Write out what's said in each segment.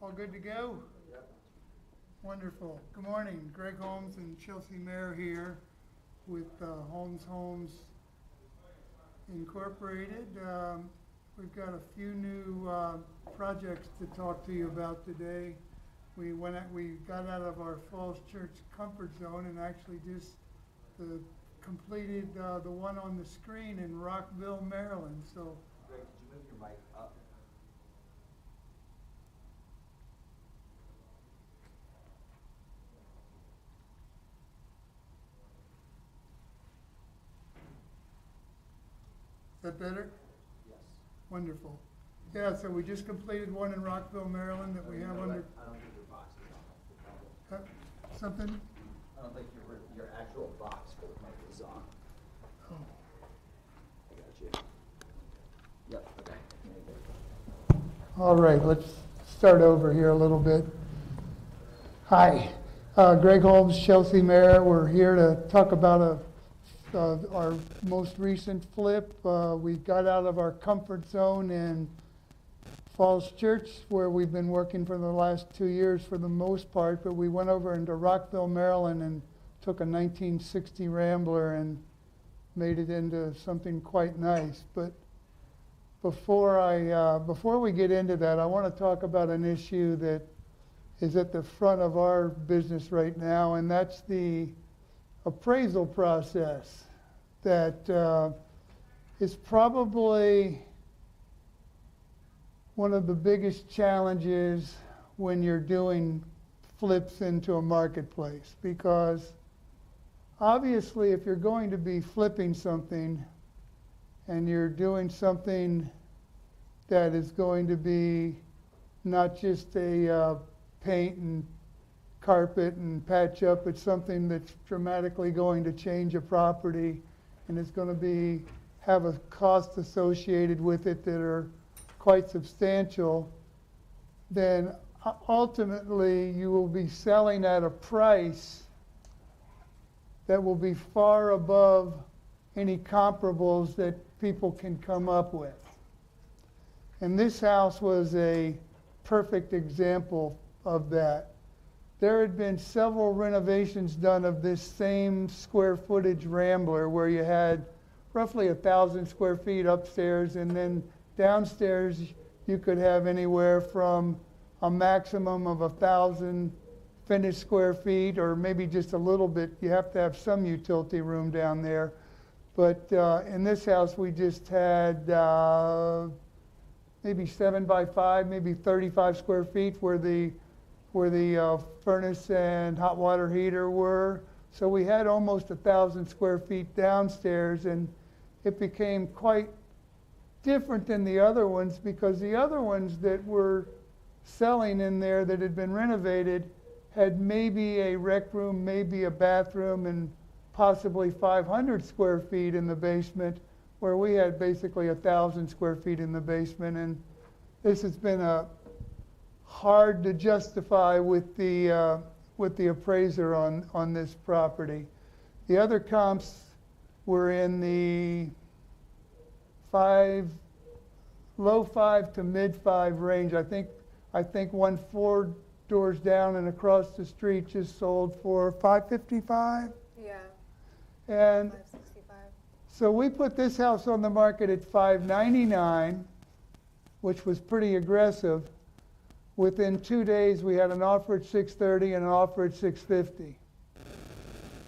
All good to go? Wonderful. Good morning. Greg Holmes and Chelsea Mayer here with Holmes Homes Incorporated. We've got a few new projects to talk to you about today. We got out of our Falls Church comfort zone and actually just completed the one on the screen in Rockville, Maryland. So, Greg, could you move your mic up? is that better? Yes. Wonderful. Yeah, so we just completed one in Rockville, Maryland that we have under I don't think your box is on. something. I don't think your actual box for the mic is on. Oh. I got you. Yep, okay. There you go. All right, let's start over here a little bit. Hi, Greg Holmes, Chelsea Mayer. We're here to talk about our most recent flip. We got out of our comfort zone in Falls Church, where we've been working for the last 2 years for the most part, but we went over into Rockville, Maryland, and took a 1960 Rambler and made it into something quite nice. But before we get into that, I want to talk about an issue that is at the front of our business right now, and that's the appraisal process that is probably one of the biggest challenges when you're doing flips into a marketplace, because obviously if you're going to be flipping something and you're doing something that is going to be not just a paint and carpet and patch up, it's something that's dramatically going to change a property and it's going to have a cost associated with it that are quite substantial, then ultimately you will be selling at a price that will be far above any comparables that people can come up with. And this house was a perfect example of that. There had been several renovations done of this same square footage Rambler where you had roughly 1,000 square feet upstairs, and then downstairs you could have anywhere from a maximum of 1,000 finished square feet, or maybe just a little bit. You have to have some utility room down there. But in this house we just had maybe 7 by 5, maybe 35 square feet where the furnace and hot water heater were. So we had almost 1,000 square feet downstairs, and it became quite different than the other ones, because the other ones that were selling in there that had been renovated had maybe a rec room, maybe a bathroom, and possibly 500 square feet in the basement, where we had basically 1,000 square feet in the basement. And this has been hard to justify with the appraiser on this property. The other comps were in the low 5 to mid 5 range. I think one 4 doors down and across the street just sold for $555. Yeah. And $565. so we put this house on the market at $599, which was pretty aggressive. Within 2 days, we had an offer at $630 and an offer at $650.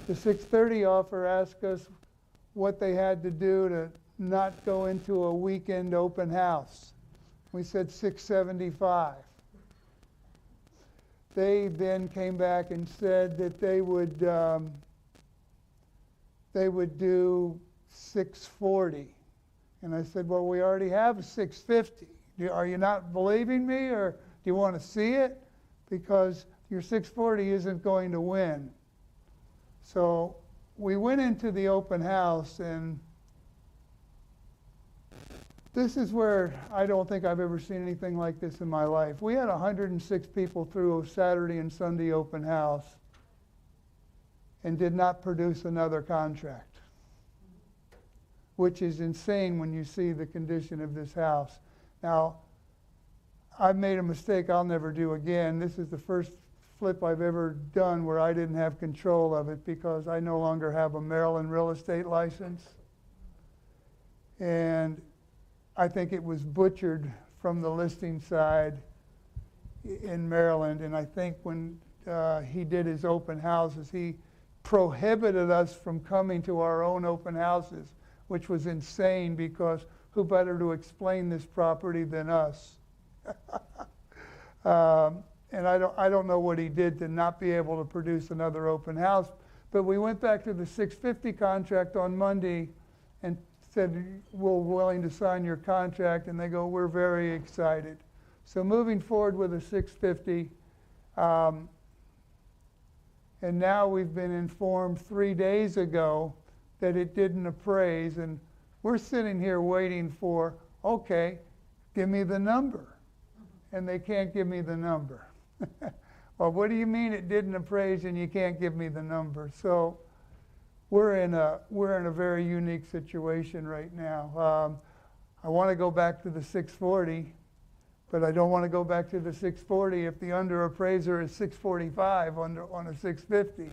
The $630 offer asked us what they had to do to not go into a weekend open house. We said $675. They then came back and said that they would do $640. And I said, well, we already have a $650. Are you not believing me, or do you want to see it? Because your $640 isn't going to win. So we went into the open house, and this is where I don't think I've ever seen anything like this in my life. We had 106 people through a Saturday and Sunday open house and did not produce another contract, which is insane when you see the condition of this house. Now, I've made a mistake I'll never do again. This is the first flip I've ever done where I didn't have control of it because I no longer have a Maryland real estate license. And I think it was butchered from the listing side in Maryland. And I think when he did his open houses, he prohibited us from coming to our own open houses, which was insane because who better to explain this property than us? And I don't know what he did to not be able to produce another open house. But we went back to the 650 contract on Monday and said, we're willing to sign your contract. And they go, we're very excited. So moving forward with a 650. And now we've been informed 3 days ago that it didn't appraise. And we're sitting here waiting for, okay, give me the number. And they can't give me the number. Well, what do you mean it didn't appraise and you can't give me the number? So we're in a very unique situation right now. I want to go back to the 640, but I don't want to go back to the 640 if the under appraiser is 645 on a 650.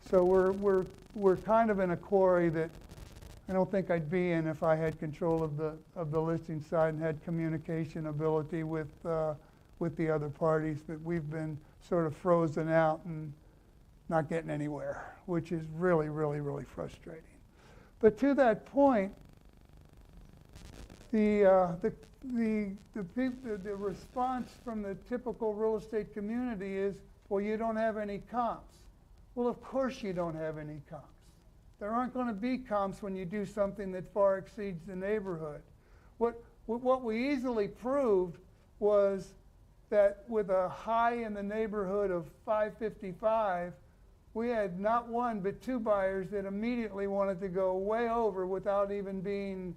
So we're kind of in a quarry that I don't think I'd be in if I had control of the listing side and had communication ability with the other parties. But we've been sort of frozen out and not getting anywhere, which is really, really, really frustrating. But to that point, the response from the typical real estate community is, well, you don't have any comps. Well, of course you don't have any comps. There aren't going to be comps when you do something that far exceeds the neighborhood. What we easily proved was that with a high in the neighborhood of 555, we had not one but two buyers that immediately wanted to go way over without even being,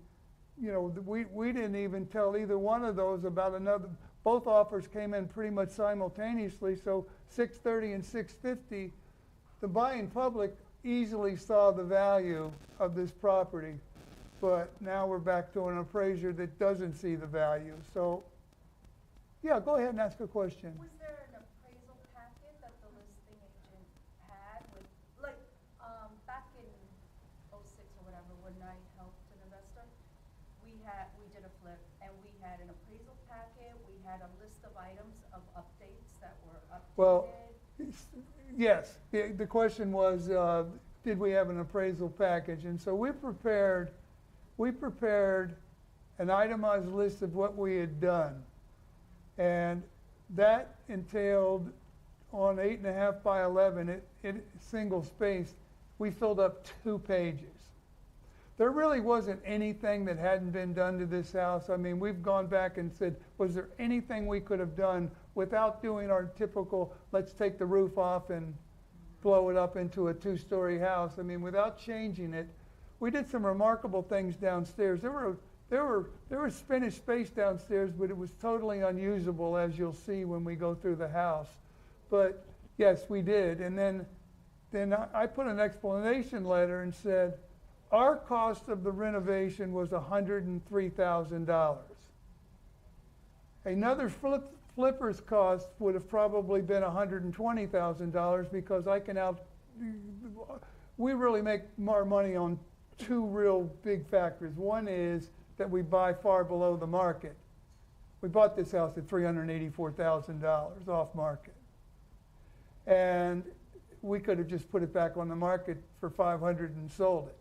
we didn't even tell either one of those about another. Both offers came in pretty much simultaneously, so 630 and 650, the buying public easily saw the value of this property, but now we're back to an appraiser that doesn't see the value. So, yeah, go ahead and ask a question. Was there an appraisal packet that the listing agent had with, back in '06 or whatever, when I helped an investor, we did a flip and we had an appraisal packet, we had a list of items of updates that were updated. Well, yes, the question was, did we have an appraisal package? And so we prepared an itemized list of what we had done. And that entailed on 8.5 by 11, it single spaced, we filled up 2 pages. There really wasn't anything that hadn't been done to this house. I mean, we've gone back and said, was there anything we could have done without doing our typical, let's take the roof off and blow it up into a 2-story house? I mean, without changing it. We did some remarkable things downstairs. There was finished space downstairs, but it was totally unusable, as you'll see when we go through the house. But yes, we did. And then I put an explanation letter and said, our cost of the renovation was $103,000. Another flipper's cost would have probably been $120,000 because we really make more money on 2 real big factors. One is that we buy far below the market. We bought this house at $384,000 off market. And we could have just put it back on the market for $500 and sold it.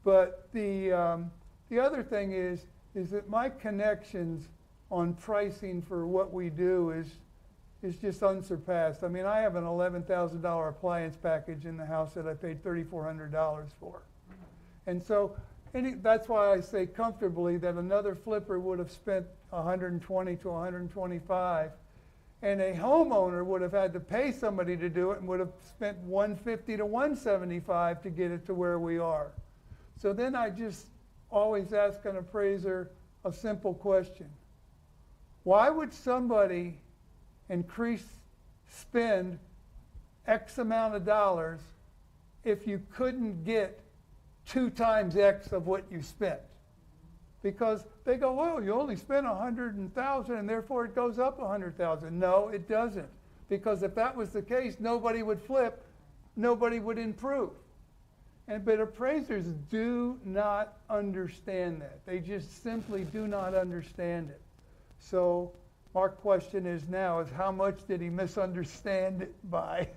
But the other thing is that my connections on pricing for what we do is just unsurpassed. I mean, I have an $11,000 appliance package in the house that I paid $3,400 for. And so that's why I say comfortably that another flipper would have spent $120 to $125, and a homeowner would have had to pay somebody to do it and would have spent $150 to $175 to get it to where we are. So then I just always ask an appraiser a simple question. Why would somebody spend X amount of dollars if you couldn't get 2 times X of what you spent? Because they go, well, you only spent 100,000 and therefore it goes up 100,000. No, it doesn't. Because if that was the case, nobody would flip, nobody would improve. But appraisers do not understand that. They just simply do not understand it. So our question is now is how much did he misunderstand it by?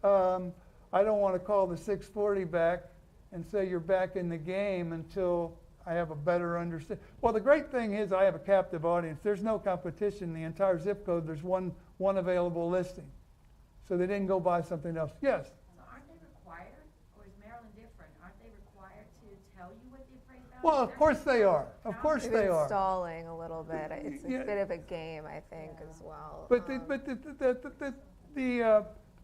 I don't want to call the 640 back and say you're back in the game until I have a better understanding. Well, the great thing is I have a captive audience. There's no competition in the entire zip code. There's one available listing. So they didn't go buy something else. Yes? So aren't they required, or is Maryland different? Aren't they required to tell you what the appraised value is? Well, of course they are. Of course they are. Stalling a little bit. It's Yeah. a bit of a game, I think, as well. But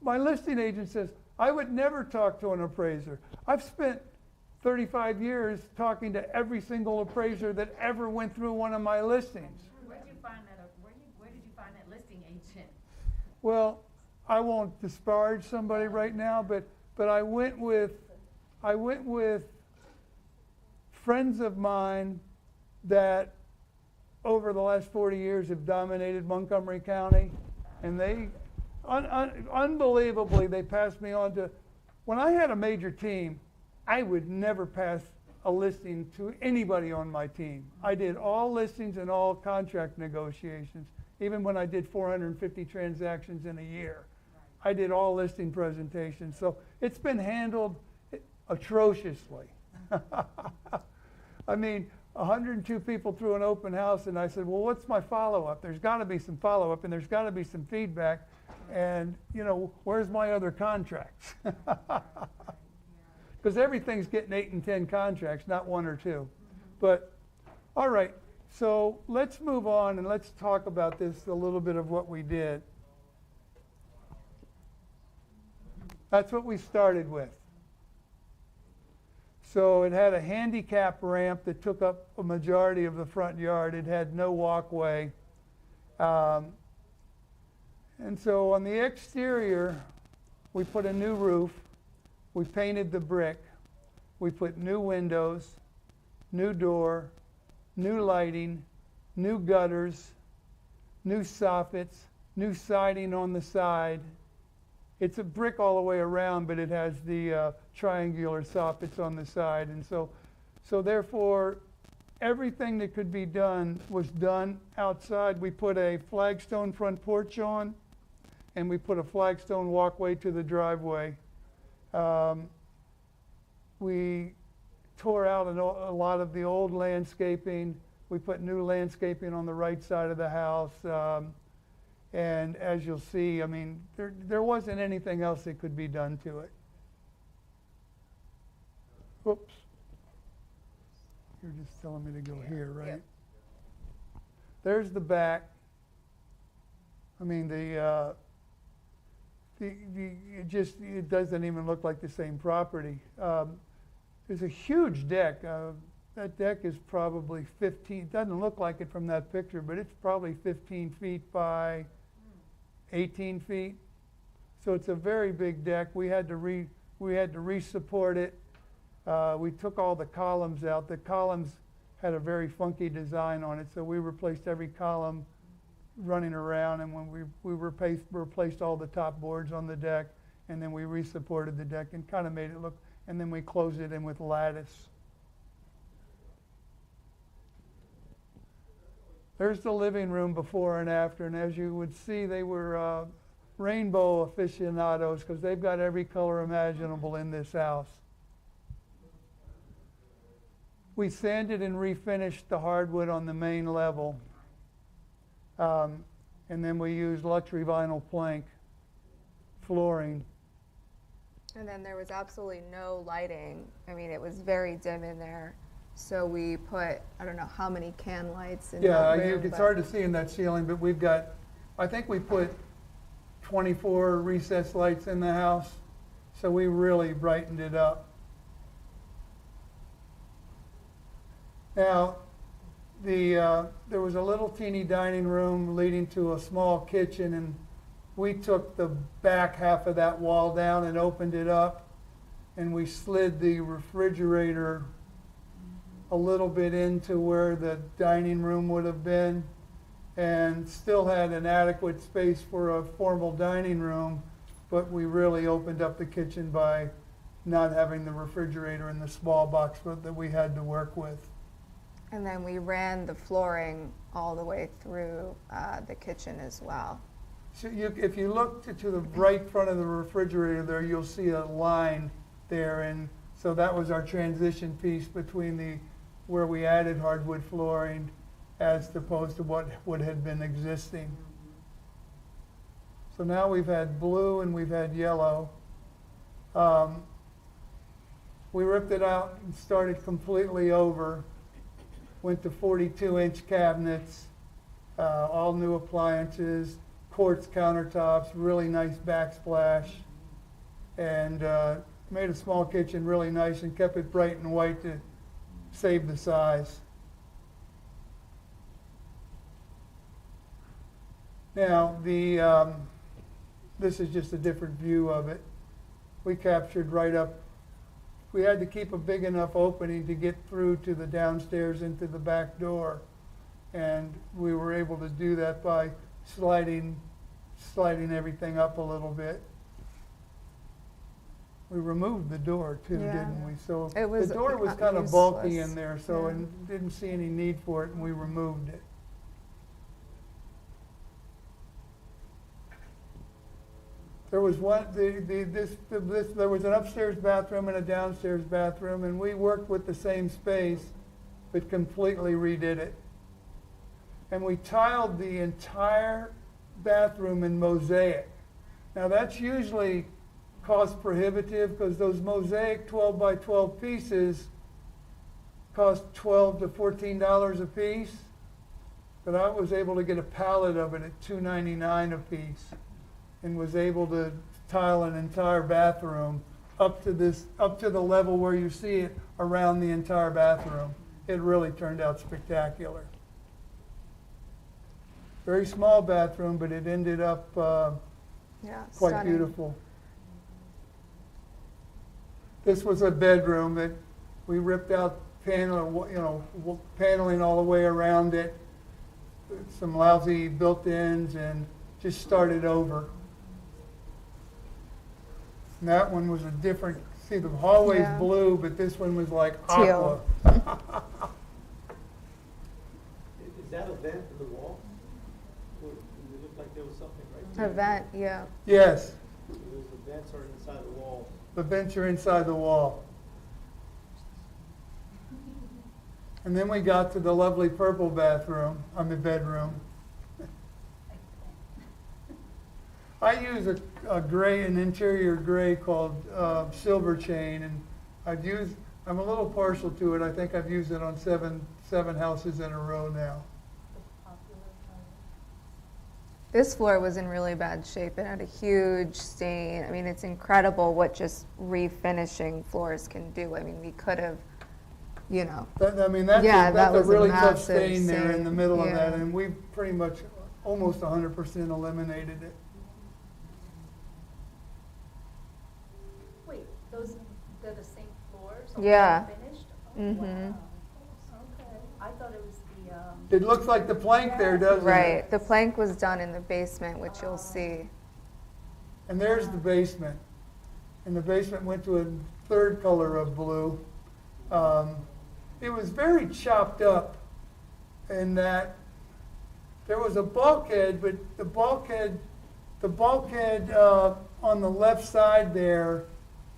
my listing agent says, I would never talk to an appraiser. I've spent 35 years talking to every single appraiser that ever went through one of my listings. Where did you find that? Where did you find that listing agent? Well, I won't disparage somebody right now, but I went with friends of mine that over the last 40 years have dominated Montgomery County, and they unbelievably they passed me on to. When I had a major team, I would never pass a listing to anybody on my team. I did all listings and all contract negotiations, even when I did 450 transactions in a year. I did all listing presentations. So it's been handled atrociously. I mean, 102 people threw an open house, and I said, well, what's my follow-up? There's got to be some follow-up, and there's got to be some feedback. And, you know, where's my other contracts? Because everything's getting 8 and 10 contracts, not 1 or 2. But, all right, so let's move on and let's talk about this, a little bit of what we did. That's what we started with. So it had a handicap ramp that took up a majority of the front yard. It had no walkway. And so on the exterior, we put a new roof. We painted the brick. We put new windows, new door, new lighting, new gutters, new soffits, new siding on the side. It's a brick all the way around, but it has the triangular soffits on the side. And so therefore, everything that could be done was done outside. We put a flagstone front porch on, and we put a flagstone walkway to the driveway. We tore out a lot of the old landscaping. We put new landscaping on the right side of the house. And as you'll see, I mean, there wasn't anything else that could be done to it. Oops. You're just telling me to go here, right? Yep. There's the back. I mean, it doesn't even look like the same property. There's a huge deck. That deck is probably 15. It doesn't look like it from that picture, but it's probably 15 feet by 18 feet. So it's a very big deck. We had to re-support it. We took all the columns out. The columns had a very funky design on it, so we replaced every column running around, and when we replaced all the top boards on the deck, and then we re-supported the deck and kind of made it look, and then we closed it in with lattice. There's the living room before and after, and as you would see, they were rainbow aficionados because they've got every color imaginable in this house. We sanded and refinished the hardwood on the main level. And then we used luxury vinyl plank flooring. And then there was absolutely no lighting. I mean, it was very dim in there. So we put, I don't know how many can lights in that room. It's hard to see in that ceiling, but we've got, I think we put 24 recessed lights in the house. So we really brightened it up. Now, there was a little teeny dining room leading to a small kitchen, and we took the back half of that wall down and opened it up, and we slid the refrigerator a little bit into where the dining room would have been, and still had an adequate space for a formal dining room, but we really opened up the kitchen by not having the refrigerator in the small box that we had to work with. And then we ran the flooring all the way through the kitchen as well. So if you look to the right front of the refrigerator there, you'll see a line there, and so that was our transition piece between where we added hardwood flooring as opposed to what had been existing. So now we've had blue and we've had yellow. We ripped it out and started completely over. Went to 42-inch cabinets, all new appliances, quartz countertops, really nice backsplash, and made a small kitchen really nice and kept it bright and white to save the size. Now, this is just a different view of it. We captured right up. We had to keep a big enough opening to get through to the downstairs into the back door. And we were able to do that by sliding everything up a little bit. We removed the door too, Yeah. didn't we? So It was the door was kind of bulky useless. in there, so Yeah. and didn't see any need for it, and we removed it. There was there was an upstairs bathroom and a downstairs bathroom, and we worked with the same space, but completely redid it. And we tiled the entire bathroom in mosaic. Now that's usually cost prohibitive because those mosaic 12 by 12 pieces cost $12 to $14 a piece. But I was able to get a pallet of it at $2.99 a piece, and was able to tile an entire bathroom up to the level where you see it around the entire bathroom. It really turned out spectacular. Very small bathroom, but it ended up Yeah, quite stunning. beautiful. This was a bedroom that we ripped out paneling all the way around it, some lousy built-ins, and just started over. And that one was a different, see the hallway's Yeah. blue, but this one was like Teal. aqua. Is that a vent in the wall? Or it looked like there was something right there? A vent, yeah. Yes, So the vents are inside the wall. the vents are inside the wall. And then we got to the lovely purple bedroom. I use an interior gray called Silver Chain, and I'm a little partial to it. I think I've used it on seven houses in a row now. This floor was in really bad shape. It had a huge stain. I mean, it's incredible what just refinishing floors can do. I mean, we could have, That's Yeah, a that was a really tough massive stain there in the stain, middle of yeah. that, and we've pretty much almost 100% eliminated it. Wait, they're the same floors? Yeah. Finished? Oh, Mhm. wow. Okay. I thought it was the, It looks like the plank there, doesn't it? right. The plank was done in the basement, which you'll see. And there's the basement. And the basement went to a third color of blue. It was very chopped up in that there was a bulkhead, but the bulkhead on the left side there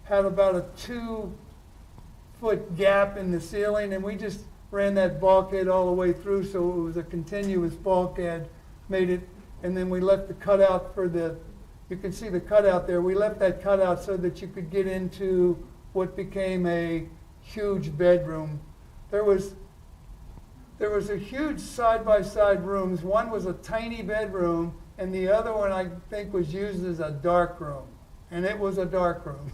had about a 2-foot gap in the ceiling, and we just ran that bulkhead all the way through, so it was a continuous bulkhead, and then we left the cutout you can see the cutout there, we left that cutout so that you could get into what became a huge bedroom. There was a huge side-by-side rooms. One was a tiny bedroom, and the other one I think was used as a dark room, and it was a dark room.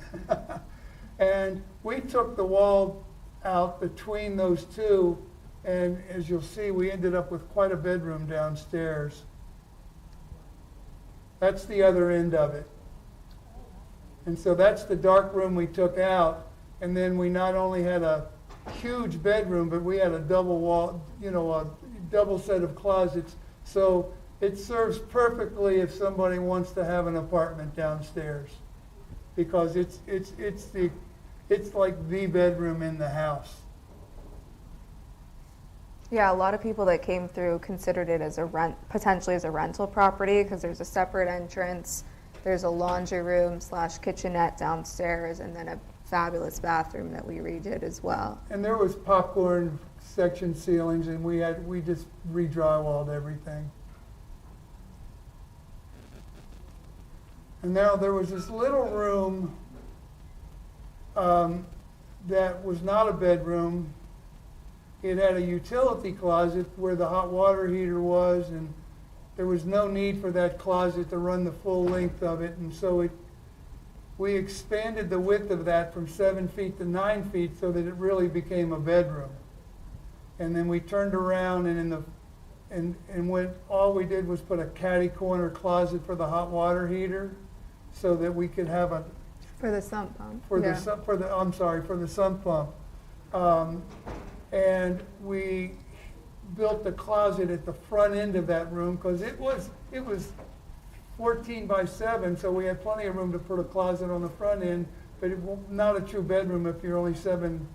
And we took the wall out between those two, and as you'll see, we ended up with quite a bedroom downstairs. That's the other end of it. And so that's the dark room we took out, and then we not only had a huge bedroom, but we had a double wall, a double set of closets. So it serves perfectly if somebody wants to have an apartment downstairs, because it's like the bedroom in the house. Yeah, a lot of people that came through considered it as potentially as a rental property, because there's a separate entrance, there's a laundry room / kitchenette downstairs, and then a fabulous bathroom that we redid as well. And there was popcorn section ceilings, and we just re-drywalled everything. And now there was this little room that was not a bedroom. It had a utility closet where the hot water heater was, and there was no need for that closet to run the full length of it. And so we expanded the width of that from 7 feet to 9 feet so that it really became a bedroom. And then we turned around, and all we did was put a catty corner closet for the hot water heater, so that we could have a For the sump pump. for yeah. the sump pump. And we built the closet at the front end of that room, because it was 14 by 7, so we had plenty of room to put a closet on the front end, but not a true bedroom if you're only 7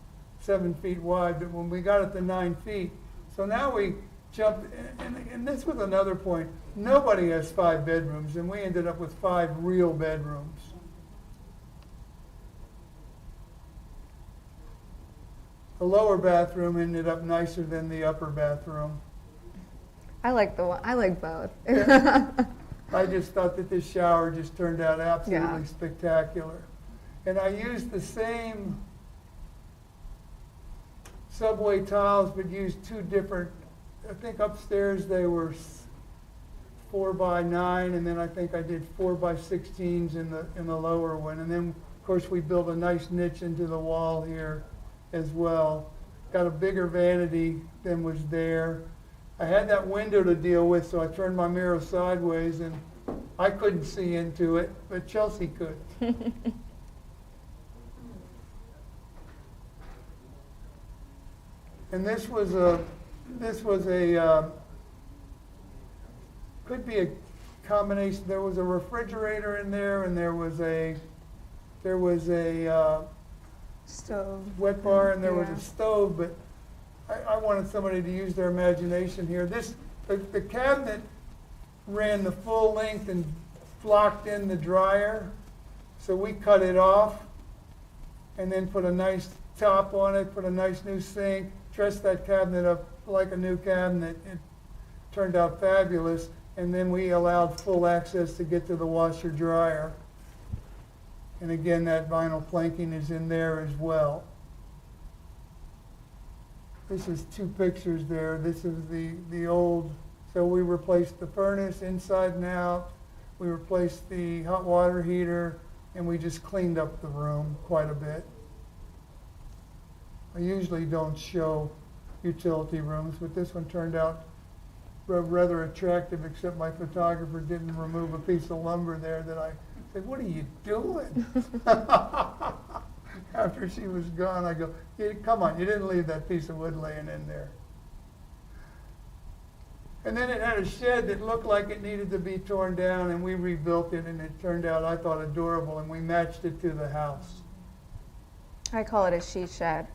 feet wide. But when we got it to 9 feet, so now we jumped, and this was another point. Nobody has 5 bedrooms, and we ended up with 5 real bedrooms. The lower bathroom ended up nicer than the upper bathroom. I like both. I just thought that this shower just turned out absolutely Yeah. spectacular. And I used the same subway tiles, but used 2 different, I think upstairs they were 4 by 9, and then I think I did 4 by 16s in the lower one. And then, of course, we built a nice niche into the wall here as well. Got a bigger vanity than was there. I had that window to deal with, so I turned my mirror sideways, and I couldn't see into it, but Chelsea could. And this was a could be a combination. There was a refrigerator in there, and there was a Stove. wet bar, and there was Yeah. a stove, but I wanted somebody to use their imagination here. The cabinet ran the full length and blocked in the dryer, so we cut it off and then put a nice top on it, put a nice new sink, dressed that cabinet up like a new cabinet. It turned out fabulous, and then we allowed full access to get to the washer dryer. And again, that vinyl planking is in there as well. This is 2 pictures there. This is the old, so we replaced the furnace inside and out. We replaced the hot water heater, and we just cleaned up the room quite a bit. I usually don't show utility rooms, but this one turned out rather attractive, except my photographer didn't remove a piece of lumber there that I said, "What are you doing?" After she was gone, I go, "Come on, you didn't leave that piece of wood laying in there." And then it had a shed that looked like it needed to be torn down, and we rebuilt it, and it turned out, I thought, adorable, and we matched it to the house. I call it a she shed.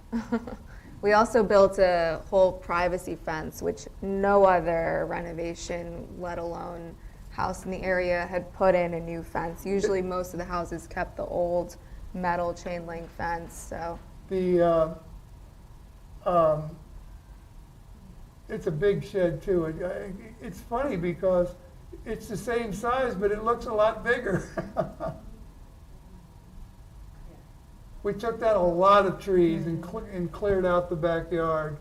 We also built a whole privacy fence, which no other renovation, let alone house in the area, had put in a new fence. Usually most of the houses kept the old metal chain link fence, so. It's a big shed too. It's funny because it's the same size, but it looks a lot bigger. We took down a lot of trees and cleared out the backyard.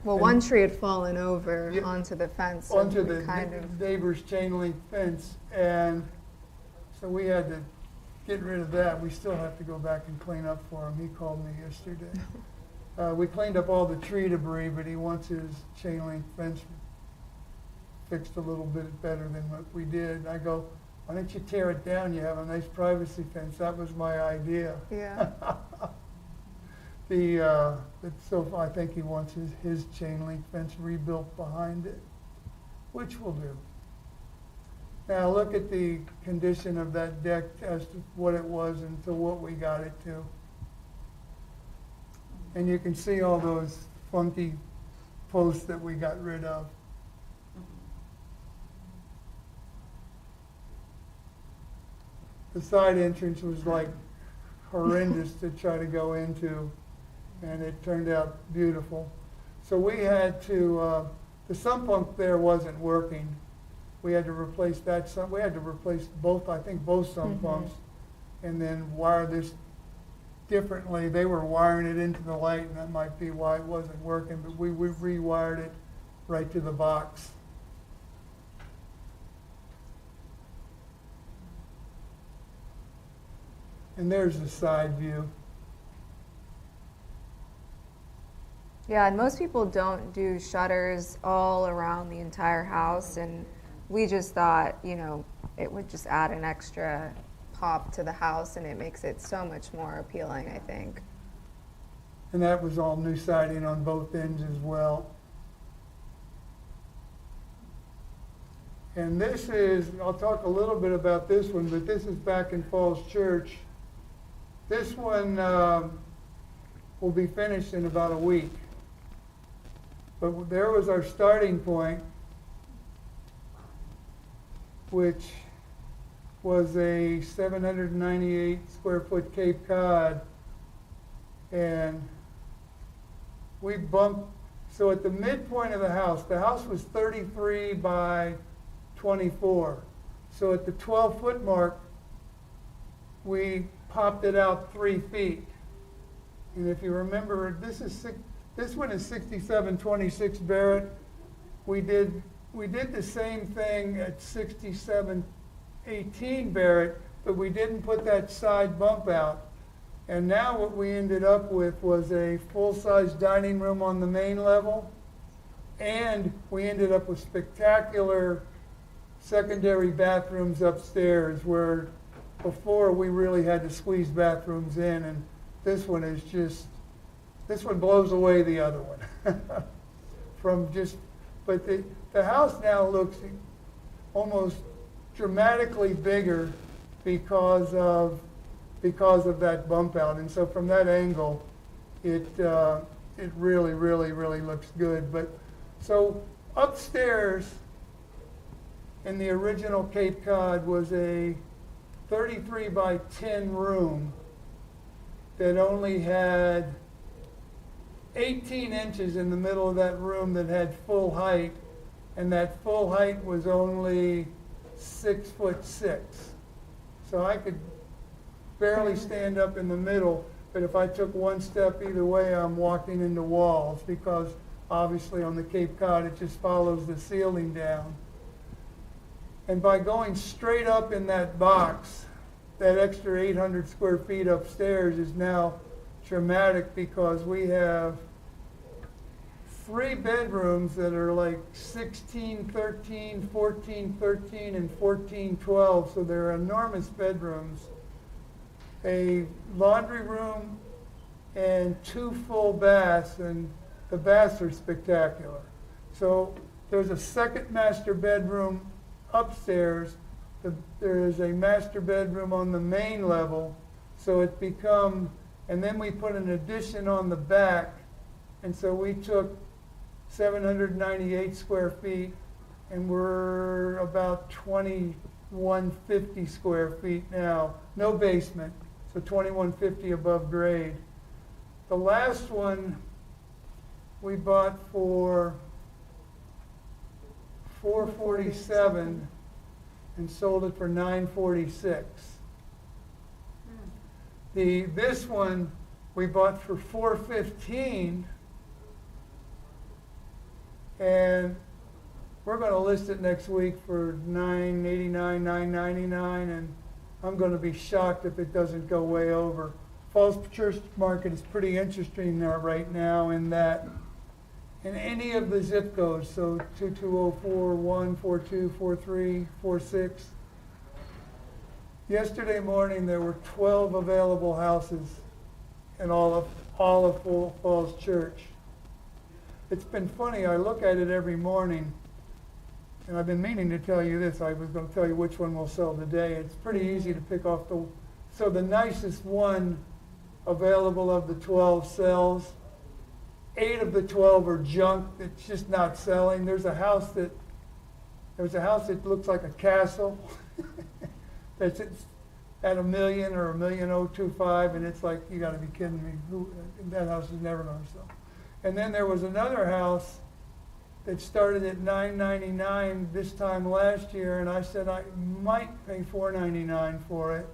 Well, one tree had fallen over onto the fence. So Onto we the kind of, neighbor's chain link fence, and so we had to get rid of that. We still have to go back and clean up for him. He called me yesterday. We cleaned up all the tree debris, but he wants his chain link fence fixed a little bit better than what we did. And I go, "Why don't you tear it down? You have a nice privacy fence." That was my idea. yeah. so I think he wants his chain link fence rebuilt behind it, which we'll do. Now look at the condition of that deck as to what it was and to what we got it to. And you can see all those funky posts that we got rid of. The side entrance was like horrendous to try to go into, and it turned out beautiful. So we had to, the sump pump there wasn't working. We had to replace that sump, we had to replace both, I think both sump pumps, and then wire this differently. They were wiring it into the light, and that might be why it wasn't working, but we rewired it right to the box. And there's the side view. Yeah, and most people don't do shutters all around the entire house, and we just thought, you know, it would just add an extra pop to the house, and it makes it so much more appealing, I think. And that was all new siding on both ends as well. And this is, I'll talk a little bit about this one, but this is back in Falls Church. This one will be finished in about a week. But there was our starting point, which was a 798 square foot Cape Cod. And we bumped, so at the midpoint of the house was 33 by 24. So at the 12-foot mark, we popped it out 3 feet. And if you remember, this one is 6726 Barrett. We did the same thing at 6718 Barrett, but we didn't put that side bump out. And now what we ended up with was a full-size dining room on the main level, and we ended up with spectacular secondary bathrooms upstairs, where before we really had to squeeze bathrooms in, and this one blows away the other one. But the house now looks almost dramatically bigger because of that bump out. And so from that angle, it really, really, really looks good. But so upstairs in the original Cape Cod was a 33 by 10 room that only had 18 inches in the middle of that room that had full height, and that full height was only 6'6". So I could barely stand up in the middle, but if I took one step either way, I'm walking into walls, because obviously on the Cape Cod it just follows the ceiling down. And by going straight up in that box, that extra 800 square feet upstairs is now dramatic, because we have 3 bedrooms that are like 16-13, 14-13, and 14-12, so they're enormous bedrooms. A laundry room and 2 full baths, and the baths are spectacular. So there's a second master bedroom upstairs. There is a master bedroom on the main level, so it become, and then we put an addition on the back, and so we took 798 square feet, and we're about 2150 square feet now. No basement, so 2150 above grade. The last one we bought for $447 and sold it for $946. This one we bought for $415, and we're going to list it next week for $989, $999, and I'm going to be shocked if it doesn't go way over. Falls Church market is pretty interesting there right now, in that in any of the zip codes, so 22041, 42, 43, 46. Yesterday morning there were 12 available houses in all Olive Falls Church. It's been funny, I look at it every morning, and I've been meaning to tell you this, I was going to tell you which one will sell today. It's pretty easy to pick off so the nicest one available of the 12 sells. 8 of the 12 are junk, it's just not selling. There's a house that looks like a castle that's at $1 million or $1,000,025, and it's like, you got to be kidding me. That house is never going to sell. And then there was another house that started at $999 this time last year, and I said I might pay $499 for it.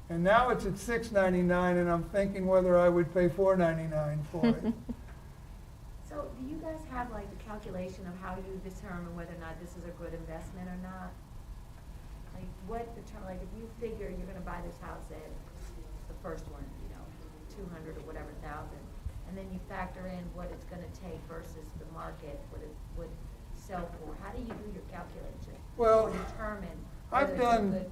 And now it's at $699, and I'm thinking whether I would pay $499 for it. So do you guys have like the calculation of how you determine whether or not this is a good investment or not? Like like if you figure you're gonna buy this house at the first one, 200 or whatever thousand, and then you factor in what it's gonna take versus the market, what it would sell for, how do you do your calculation? Well, Or determine I've whether it's a done good-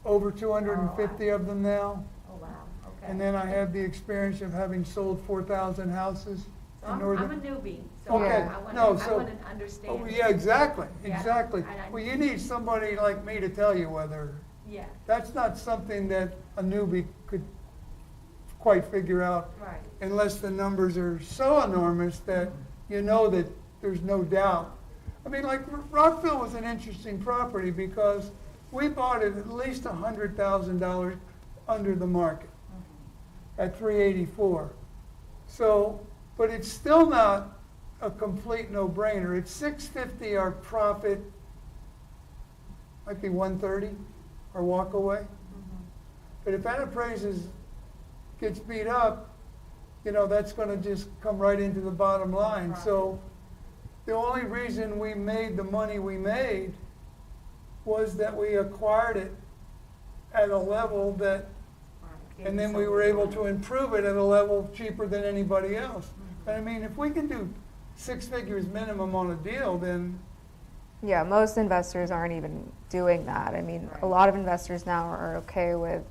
over 250 of them now, Oh, wow, okay. and then I have the experience of having sold 4,000 houses So in I'm Northern. a newbie, so Okay, I no, wanna so- understand. Oh, yeah, exactly, Yeah, exactly. I- Well, you need somebody like me to tell you whether, Yeah, that's not something that a newbie could quite figure out right. unless the numbers are so enormous that you know that there's no doubt. I mean, like Rockville was an interesting property because we bought it at least $100,000 under the market at 384. So, but it's still not a complete no-brainer. It's 650 our profit, might be 130 our walk away. But if that appraises gets beat up, that's going to just come right into the bottom line. So the only reason we made the money we made was that we acquired it at a level that, and then we were able to improve it at a level cheaper than anybody else. And I mean, if we can do 6 figures minimum on a deal, then Yeah, most investors aren't even doing that. I mean, a lot of investors now are okay with,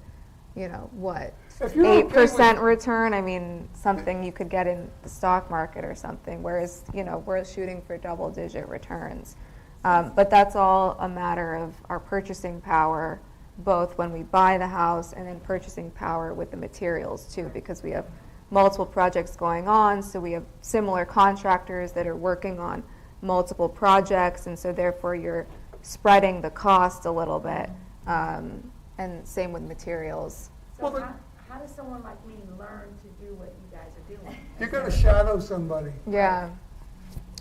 what, if you're okay 8% with, return? I mean, something you could get in the stock market or something, whereas, we're shooting for double-digit returns. But that's all a matter of our purchasing power, both when we buy the house and then purchasing power with the materials too, because we have multiple projects going on, so we have similar contractors that are working on multiple projects, and so therefore you're spreading the cost a little bit, and same with materials. So Well, how does someone like me learn to do what you guys are doing? you're going to shadow somebody. Yeah.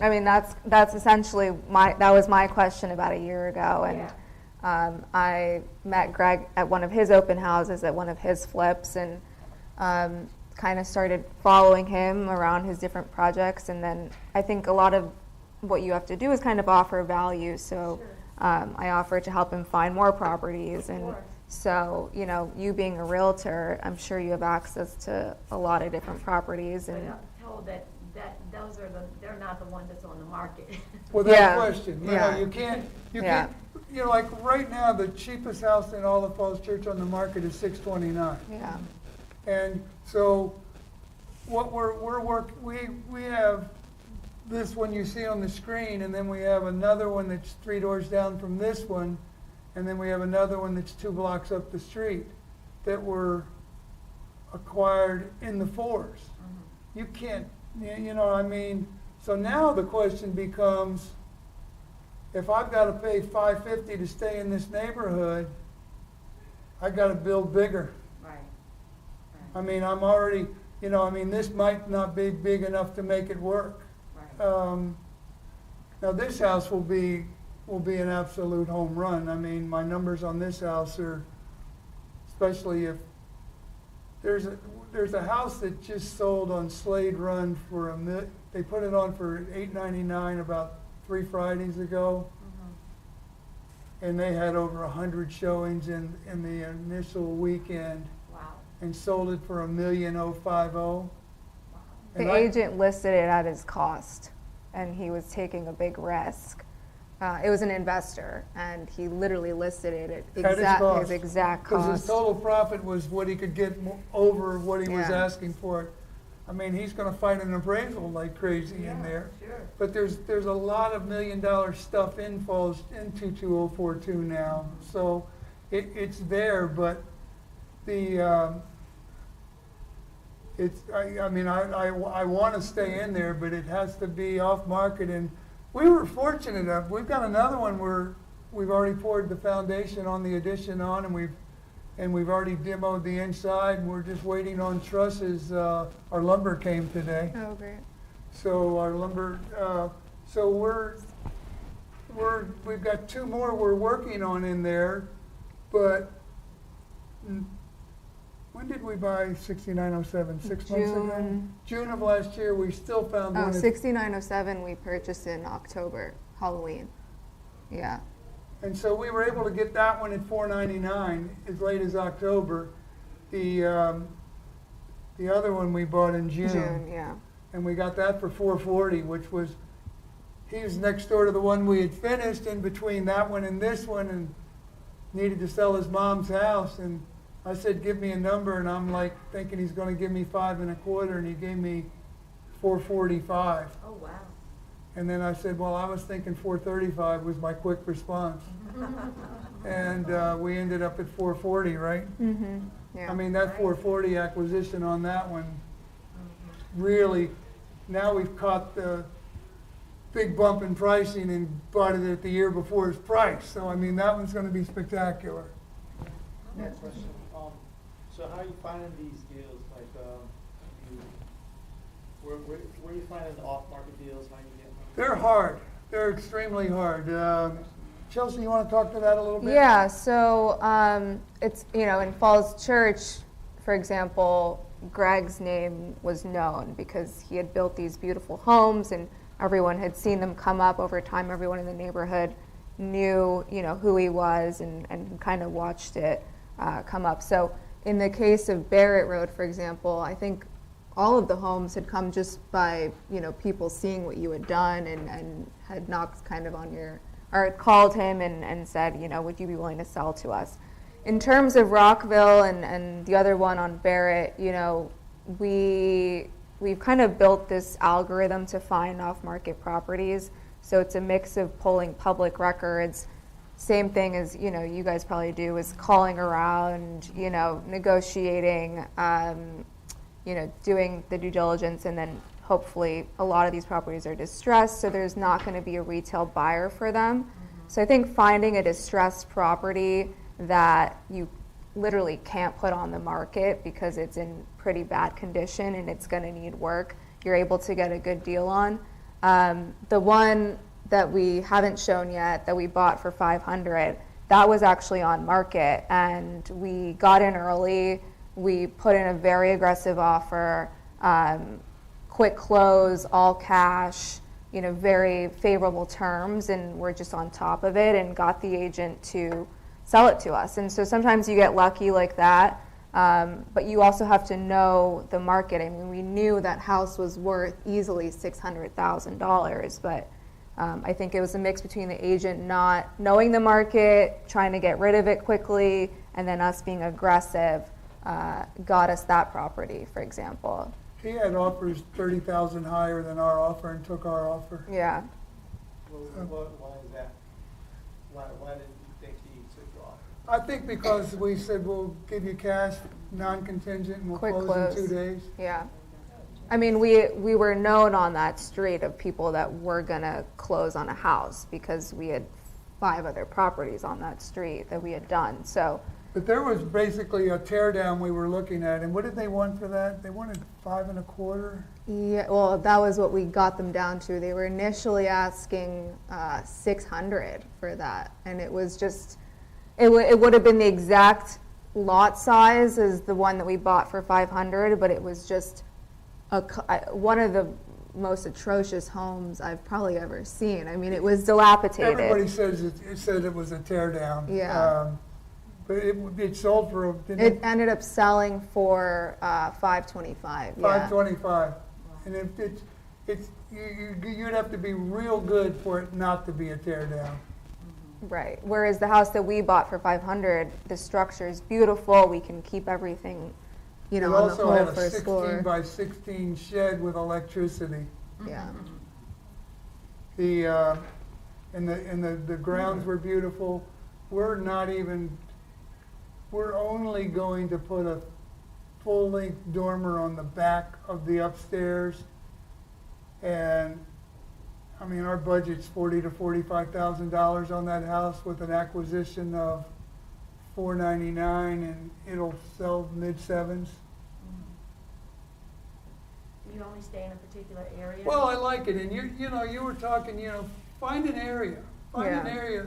I mean, that's essentially that was my question about a year ago, and I met Greg at one of his open houses at one of his flips, and kind of started following him around his different projects, and then I think a lot of what you have to do is kind of offer value. So I offered to help him find more properties, and so you being a realtor, I'm sure you have access to a lot of different properties, But and I'm told that they're not the ones that's on the market. Without Yeah. question. Yeah. You can't, Yeah. like right now, the cheapest house in Olive Falls Church on the market is $629. yeah. And so what we have this one you see on the screen, and then we have another one that's 3 doors down from this one, and then we have another one that's 2 blocks up the street that were acquired in the 4s. You can't, I mean, so now the question becomes, if I've got to pay $550 to stay in this neighborhood, I've got to build bigger. Right. I mean, I'm already, this might not be big enough to make it work. Right. Now this house will be an absolute home run. I mean, my numbers on this house are, especially if there's a house that just sold on Slade Run for they put it on for $899 about 3 Fridays ago, and they had over 100 showings in the initial weekend, Wow. and sold it for $1,050,050. And The I- agent listed it at his cost, and he was taking a big risk. It was an investor, and he literally listed it at At his cost. his exact Because his cost. total profit was what he could get over what he was Yeah. asking for it. I mean, he's gonna fight an appraisal like crazy in there. Sure. But there's a lot of $1 million stuff falls into 2042 now, so it's there, but the, I mean, I wanna stay in there, but it has to be off market, and we were fortunate enough, we've got another one where we've already poured the foundation on the addition on, and we've already demoed the inside, and we're just waiting on trusses. Our lumber came today. Oh, great. So our lumber, so we've got 2 more we're working on in there, but when did we buy 6907? 6 months ago? June. June of last year, we still found Oh, one. 6907 we purchased in October, Halloween. Yeah. And so we were able to get that one at $499 as late as October. The other one we bought in June, yeah. and we got that for $440, which was, he was next door to the one we had finished, in between that one and this one, and needed to sell his mom's house, and I said, give me a number, and I'm like thinking he's gonna give me 5 1/4, and he gave me $445. Oh, wow. And then I said, well, I was thinking $435 was my quick response. And we ended up at $440, right? Mm-hmm. Yeah. I mean, that $440 acquisition on that one, really, now we've caught the big bump in pricing and bought it at the year before's price. So, I mean, that one's gonna be spectacular. Next question. So how are you finding these deals? Like, where are you finding the off-market deals? How you getting them? They're hard. They're extremely hard. Chelsea, you wanna talk to that a little bit? Yeah, so it's, in Falls Church, for example, Greg's name was known because he had built these beautiful homes and everyone had seen them come up over time. Everyone in the neighborhood knew, who he was and kind of watched it come up. So in the case of Barrett Road, for example, I think all of the homes had come just by, people seeing what you had done and had knocked kind of on your, or called him and said, would you be willing to sell to us? In terms of Rockville and the other one on Barrett, we've kind of built this algorithm to find off-market properties. So it's a mix of pulling public records, same thing as, you guys probably do, is calling around, negotiating, doing the due diligence, and then hopefully a lot of these properties are distressed, so there's not going to be a retail buyer for them. So I think finding a distressed property that you literally can't put on the market because it's in pretty bad condition and it's going to need work, you're able to get a good deal on. The one that we haven't shown yet that we bought for $500, that was actually on market, and we got in early. We put in a very aggressive offer, quick close, all cash, very favorable terms, and we're just on top of it and got the agent to sell it to us. And so sometimes you get lucky like that, but you also have to know the market. I mean, we knew that house was worth easily $600,000, but I think it was a mix between the agent not knowing the market, trying to get rid of it quickly, and then us being aggressive got us that property, for example. He had offers 30,000 higher than our offer and took our offer. Yeah. Why is that? Why didn't you think he took your offer? I think because we said we'll give you cash, non-contingent, and we'll Quick close close. in 2 days. Yeah. I mean, we were known on that street of people that were gonna close on a house because we had 5 other properties on that street that we had done. So But there was basically a tear down we were looking at, and what did they want for that? They wanted 5 1/4. yeah, well, that was what we got them down to. They were initially asking $600 for that, and it was just it would have been the exact lot size as the one that we bought for $500, but it was just one of the most atrocious homes I've probably ever seen. I mean, it was dilapidated. Everybody said it was a tear down. Yeah. But it sold for, didn't It ended up selling for $525. Yeah. $525. And you'd have to be real good for it not to be a tear down. Right. Whereas the house that we bought for $500, the structure is beautiful. We can keep everything, you know, It on the also whole had a first 16 floor. by 16 shed with electricity. Yeah. The, the grounds were beautiful. We're not even, we're only going to put a full-length dormer on the back of the upstairs. And, I mean, our budget's $40,000 to $45,000 on that house with an acquisition of $499, and it'll sell mid-sevens. Do you only stay in a particular area? Well, I like it, and you know, you were talking, you know, find an area, Yeah.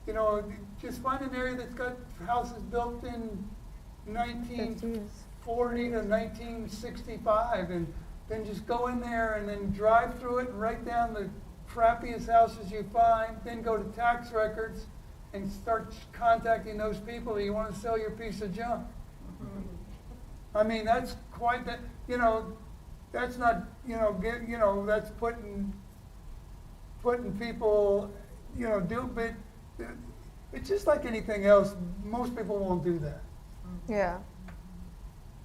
you know, just find an area that's got houses built in 1940 to 1965, and then just go in there and then drive through it and write down the crappiest houses you find, then go to tax records and start contacting those people that you want to sell your piece of junk. I mean, that's quite that, you know, that's not, you know, that's putting people, you know, but it's just like anything else. Most people won't do that. Yeah.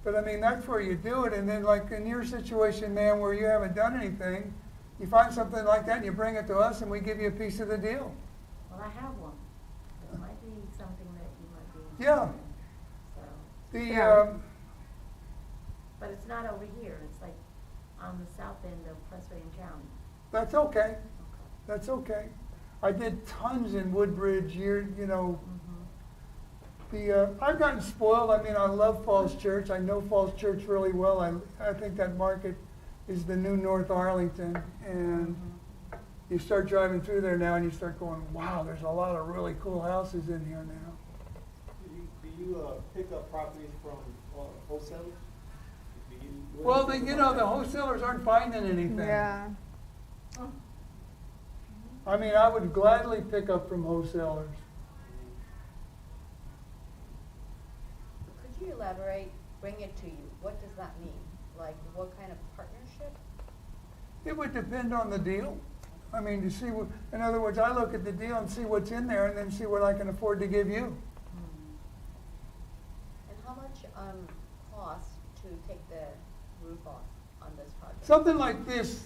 But I mean, that's where you do it. And then like in your situation, man, where you haven't done anything, you find something like that and you bring it to us and we give you a piece of the deal. Well, I have one. It might be something that you might be Yeah. interested in. So, The, Yeah. but it's not over here. It's like on the south end of Preston County. that's okay. Okay. That's okay. I did tons in Woodbridge, you know, I've gotten spoiled. I mean, I love Falls Church. I know Falls Church really well. I think that market is the new North Arlington. And you start driving through there now and you start going, wow, there's a lot of really cool houses in here now. Do you pick up properties from wholesalers? Do you? Well, you know, the wholesalers aren't finding anything. Yeah. I mean, I would gladly pick up from wholesalers. Could you elaborate, bring it to you? What does that mean? Like, what kind of partnership? It would depend on the deal. I mean, to see what, in other words, I look at the deal and see what's in there and then see what I can afford to give you. And how much cost to take the roof off on this project? Something like this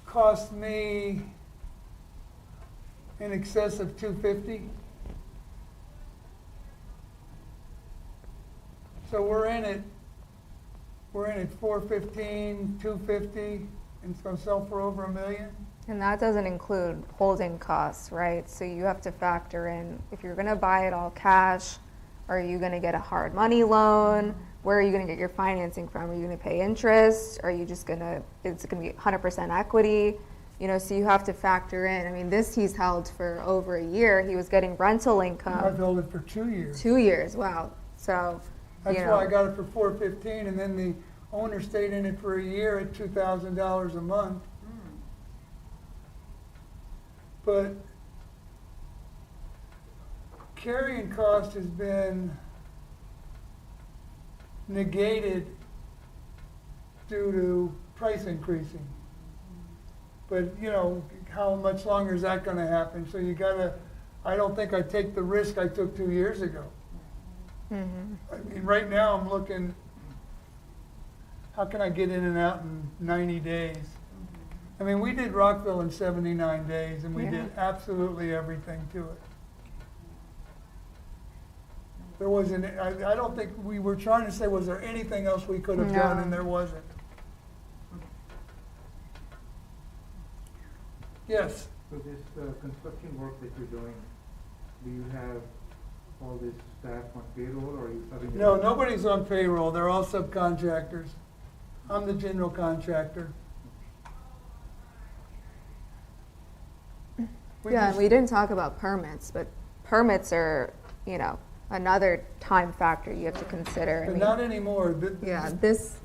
cost me in excess of $250. So we're in it $415, $250, and it's gonna sell for over $1 million. And that doesn't include holding costs, right? So you have to factor in, if you're gonna buy it all cash, are you gonna get a hard money loan? Where are you gonna get your financing from? Are you gonna pay interest? Are you just gonna, it's gonna be 100% equity? You know, so you have to factor in, I mean, this he's held for over a year. He was getting rental income. I've held it for 2 years. 2 years, wow. So, That's you why I know, got it for $415, and then the owner stayed in it for a year at $2,000 a month. But carrying cost has been negated due to price increasing. But, you know, how much longer is that gonna happen? So you gotta, I don't think I'd take the risk I took 2 years ago. mhm. I mean, right now I'm looking, how can I get in and out in 90 days? I mean, we did Rockville in 79 days and we Yeah. did absolutely everything to it. There wasn't, I don't think, we were trying to say, was there anything else we could have done, No. and there wasn't. Yes, So this construction work that you're doing, do you have all this staff on payroll or are you subbing? no, nobody's on payroll, they're all subcontractors. I'm the general contractor. We Yeah, and just- we didn't talk about permits, but permits are, you know, another time factor you have to consider. I But mean, not anymore. yeah, this,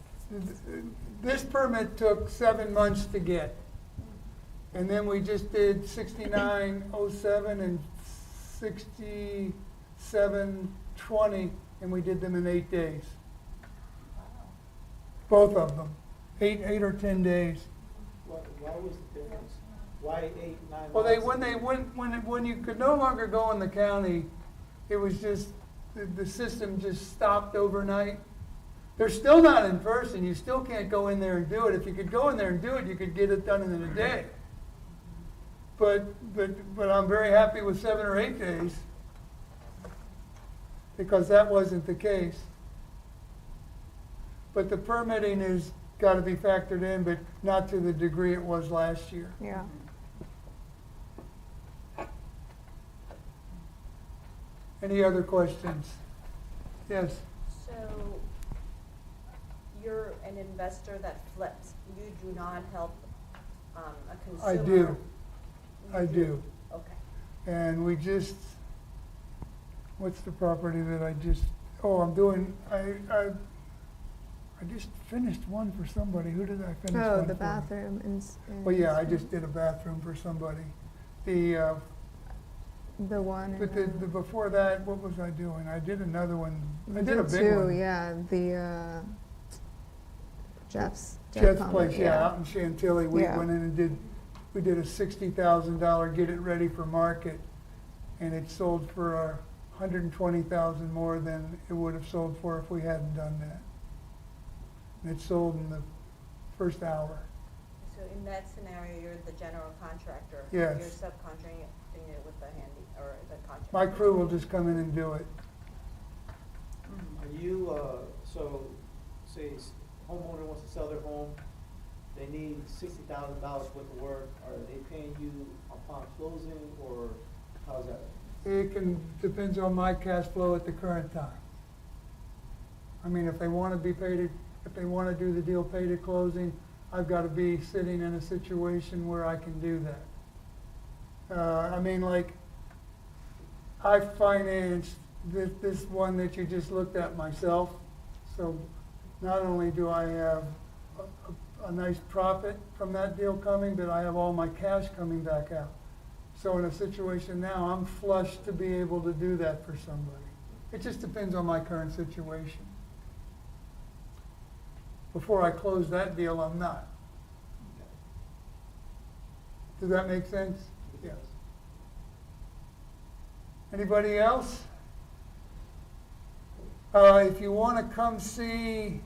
This permit took 7 months to get. And then we just did 6907 and 6720, and we did them in 8 days. Both of them, 8 or 10 days. Why was the difference? Why 8, 9 Well, months? when you could no longer go in the county, it was just, the system just stopped overnight. They're still not in person. You still can't go in there and do it. If you could go in there and do it, you could get it done in a day. But I'm very happy with 7 or 8 days because that wasn't the case. But the permitting has got to be factored in, but not to the degree it was last year. Yeah. Any other questions? Yes. So, you're an investor that flips. You do not help a consumer? I do. You I do. Okay. And we just, what's the property that I just, I'm doing, I just finished one for somebody. Who did I finish one Oh, for? the bathroom Well, yeah, I just did a bathroom for somebody. The, the one. but the before that, what was I doing? I did another one. I did a big two, one. yeah. The Jeff's Jeff's Palmer, place, yeah, out in Chantilly. We Yeah. went in and we did a $60,000 get it ready for market, and it sold for $120,000 more than it would have sold for if we hadn't done that. And it sold in the first hour. So in that scenario, you're the general contractor? Yes. You're subcontracting it with the handy, or the contractor? My crew will just come in and do it. Are you, so, say homeowner wants to sell their home, they need $60,000 worth of work, are they paying you upon closing, or how's that? Depends on my cash flow at the current time. I mean, if they want to be paid, if they want to do the deal paid at closing, I've got to be sitting in a situation where I can do that. I mean, like, I financed this one that you just looked at myself, so not only do I have a nice profit from that deal coming, but I have all my cash coming back out. So in a situation now, I'm flush to be able to do that for somebody. It just depends on my current situation. Before I close that deal, I'm not. Does that make sense? Yes. Anybody else? If you want to come see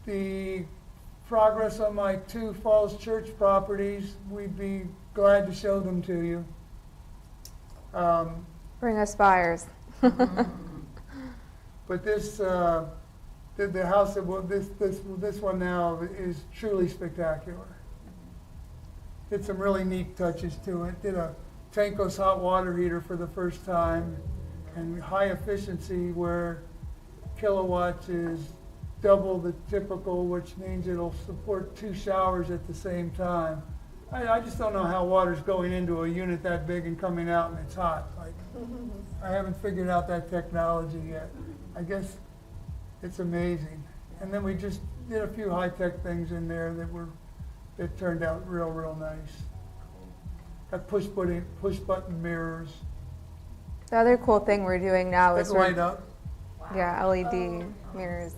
the progress on my 2 Falls Church properties, we'd be glad to show them to you. Bring us buyers. But this, the house that this one now is truly spectacular. Did some really neat touches to it. Did a tankless hot water heater for the first time, and high efficiency where kilowatts is double the typical, which means it'll support 2 showers at the same time. I just don't know how water's going into a unit that big and coming out and it's hot. Like, I haven't figured out that technology yet. I guess it's amazing. And then we just did a few high-tech things in there that turned out real nice. Got push button mirrors The other cool thing we're doing now that is light up. Yeah, LED mirrors.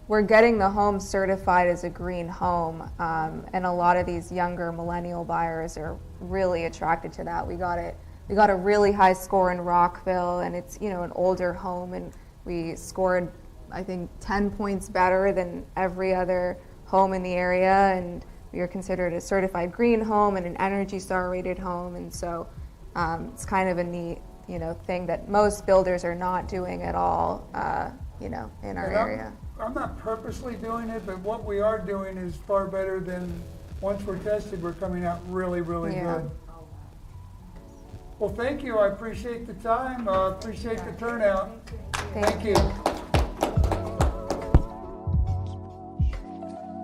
We're getting the home certified as a green home, and a lot of these younger millennial buyers are really attracted to that. We got a really high score in Rockville, and it's an older home, and we scored I think 10 points better than every other home in the area, and we are considered a certified green home and an Energy Star rated home, and so it's kind of a neat thing that most builders are not doing at all in our area. I'm not purposely doing it, but what we are doing is far better than, once we're tested, we're coming out really Yeah. good. Well, thank you. I appreciate the time. Appreciate the turnout. Thank you.